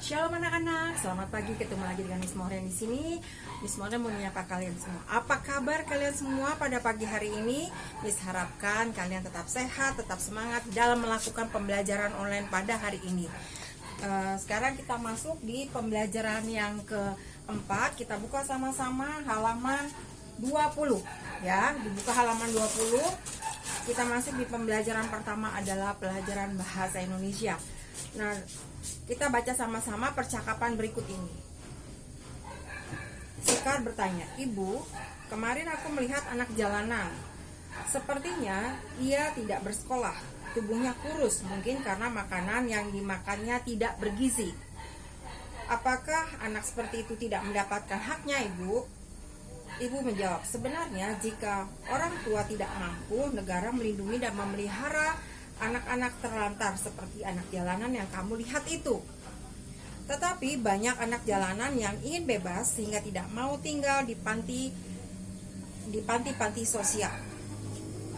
Shalom anak-anak, selamat pagi. Ketemu lagi dengan Miss Moren di sini. Miss Moren mau menyapa kalian semua. Apa kabar kalian semua pada pagi hari ini? Miss harapkan kalian tetap sehat, tetap semangat dalam melakukan pembelajaran online pada hari ini. Sekarang kita masuk di pembelajaran yang keempat. Kita buka sama-sama halaman 20 ya. Dibuka halaman 20. Kita masuk di pembelajaran pertama adalah pelajaran bahasa Indonesia. Nah, kita baca sama-sama percakapan berikut ini. Sekar bertanya, "Ibu, kemarin aku melihat anak jalanan. Sepertinya ia tidak bersekolah. Tubuhnya kurus, mungkin karena makanan yang dimakannya tidak bergizi. Apakah anak seperti itu tidak mendapatkan haknya, Ibu?" Ibu menjawab, "Sebenarnya jika orang tua tidak mampu, negara melindungi dan memelihara anak-anak terlantar seperti anak jalanan yang kamu lihat itu. Tetapi banyak anak jalanan yang ingin bebas sehingga tidak mau tinggal di panti sosial."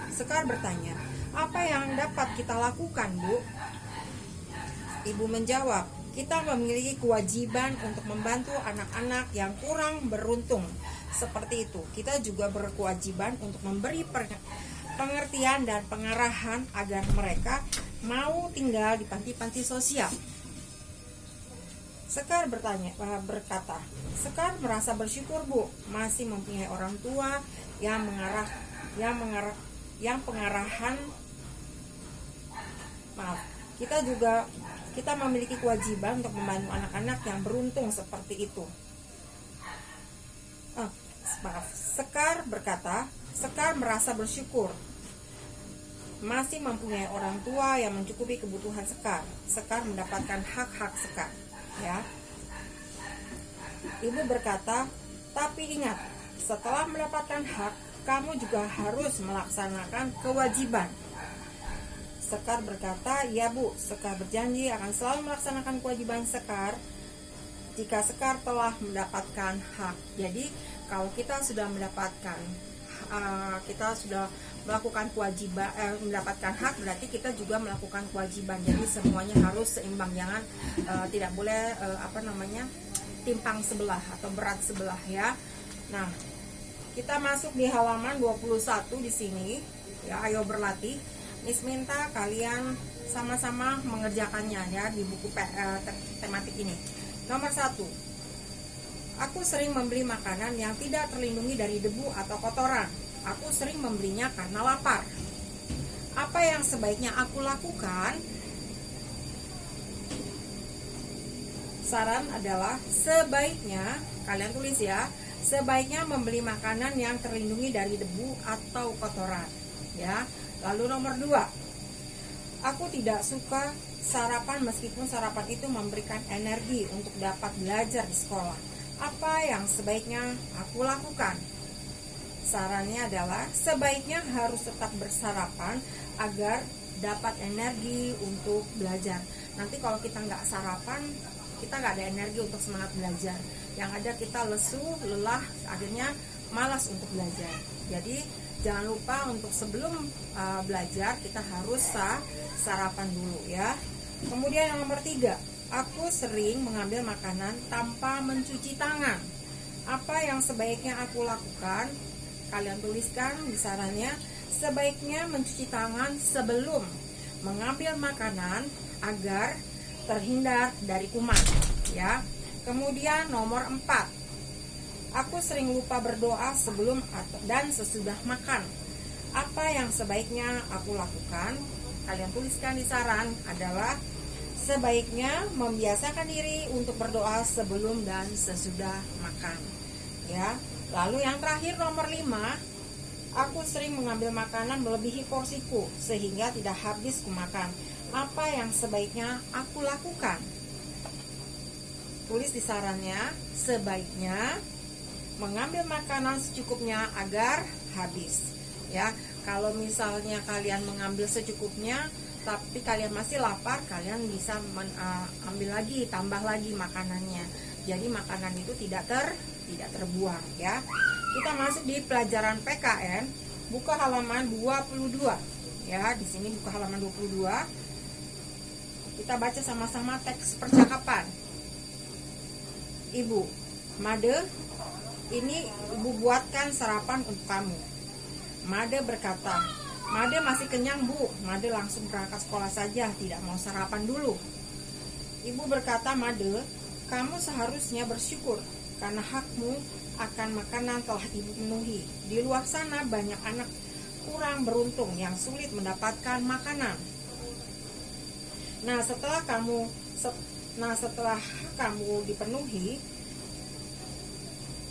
Sekar bertanya, "Apa yang dapat kita lakukan, Bu?" Ibu menjawab, "Kita memiliki kewajiban untuk membantu anak-anak yang kurang beruntung. Seperti itu, kita juga berkewajiban untuk memberi pengertian dan pengarahan agar mereka mau tinggal di panti-panti sosial." Sekar berkata, "Sekar merasa bersyukur, Bu, masih mempunyai orang tua yang pengarahan. Kita memiliki kewajiban untuk membantu anak-anak yang beruntung seperti itu." Sekar berkata, "Sekar merasa bersyukur masih mempunyai orang tua yang mencukupi kebutuhan Sekar. Sekar mendapatkan hak-hak Sekar." Ya. Ibu berkata, "Tapi ingat, setelah mendapatkan hak, kamu juga harus melaksanakan kewajiban." Sekar berkata, "Ya, Bu, Sekar berjanji akan selalu melaksanakan kewajiban Sekar jika Sekar telah mendapatkan hak." Jadi kalau kita sudah mendapatkan melakukan kewajiban, mendapatkan hak, berarti kita juga melakukan kewajiban. Jadi semuanya harus seimbang, jangan tidak boleh timpang sebelah atau berat sebelah ya. Nah, kita masuk di halaman 21 di sini ya. Ayo berlatih. Miss minta kalian sama-sama mengerjakannya ya di buku tematik ini. Nomor 1. Aku sering membeli makanan yang tidak terlindungi dari debu atau kotoran. Aku sering membelinya karena lapar. Apa yang sebaiknya aku lakukan? Saran adalah sebaiknya, kalian tulis ya, sebaiknya membeli makanan yang terlindungi dari debu atau kotoran. Ya. Lalu nomor 2. Aku tidak suka sarapan meskipun sarapan itu memberikan energi untuk dapat belajar di sekolah. Apa yang sebaiknya aku lakukan? Sarannya adalah sebaiknya harus tetap bersarapan agar dapat energi untuk belajar. Nanti kalau kita nggak sarapan, kita nggak ada energi untuk semangat belajar. Yang ada kita lesu, lelah, akhirnya malas untuk belajar. Jadi jangan lupa untuk sebelum belajar kita harus sarapan dulu ya. Kemudian yang nomor 3, aku sering mengambil makanan tanpa mencuci tangan. Apa yang sebaiknya aku lakukan? Kalian tuliskan di sarannya, sebaiknya mencuci tangan sebelum mengambil makanan agar terhindar dari kuman ya. Kemudian nomor 4, aku sering lupa berdoa sebelum dan sesudah makan. Apa yang sebaiknya aku lakukan? Kalian tuliskan di saran adalah sebaiknya membiasakan diri untuk berdoa sebelum dan sesudah makan ya. Lalu yang terakhir nomor 5, aku sering mengambil makanan melebihi porsiku sehingga tidak habis kumakan. Apa yang sebaiknya aku lakukan? Tulis di sarannya, sebaiknya mengambil makanan secukupnya agar habis ya. Kalau misalnya kalian mengambil secukupnya tapi kalian masih lapar, kalian bisa ambil lagi, tambah lagi makanannya. Jadi makanan itu tidak terbuang ya. Kita masuk di pelajaran PKN, buka halaman 22 ya. Di sini buka halaman 22. Kita baca sama-sama teks percakapan. Ibu, Made, ini ibu buatkan sarapan untuk kamu. Made berkata, Made masih kenyang bu, Made langsung berangkat sekolah saja, tidak mau sarapan dulu. Ibu berkata, Made, kamu seharusnya bersyukur karena hakmu akan makanan telah ibu penuhi. Di luar sana banyak anak kurang beruntung yang sulit mendapatkan makanan. Nah setelah kamu dipenuhi,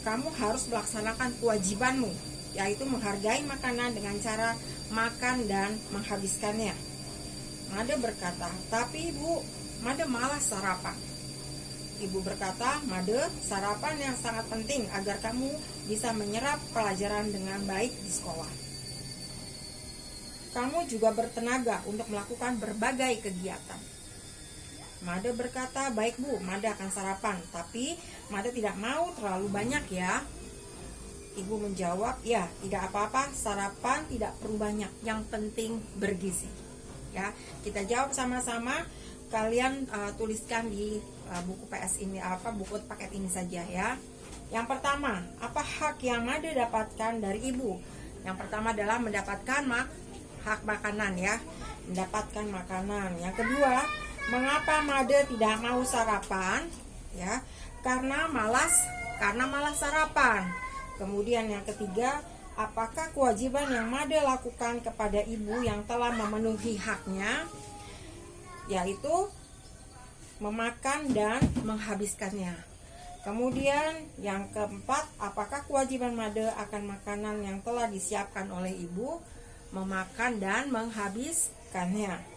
kamu harus melaksanakan kewajibanmu, yaitu menghargai makanan dengan cara makan dan menghabiskannya. Made berkata, tapi ibu, Made malas sarapan. Ibu berkata, Made, sarapan yang sangat penting agar kamu bisa menyerap pelajaran dengan baik di sekolah. Kamu juga bertenaga untuk melakukan berbagai kegiatan. Made berkata, baik bu, Made akan sarapan, tapi Made tidak mau terlalu banyak ya. Ibu menjawab, ya tidak apa-apa, sarapan tidak perlu banyak, yang penting bergizi. Ya, kita jawab sama-sama. Kalian tuliskan di buku PS ini, buku paket ini saja ya. Yang pertama, apa hak yang Made dapatkan dari ibu? Yang pertama adalah mendapatkan hak makanan ya, mendapatkan makanan. Yang kedua, mengapa Made tidak mau sarapan? Ya, karena malas sarapan. Kemudian yang ketiga, apakah kewajiban yang Made lakukan kepada ibu yang telah memenuhi haknya, yaitu memakan dan menghabiskannya. Kemudian yang keempat, apakah kewajiban Made akan makanan yang telah disiapkan oleh ibu, memakan dan menghabiskannya.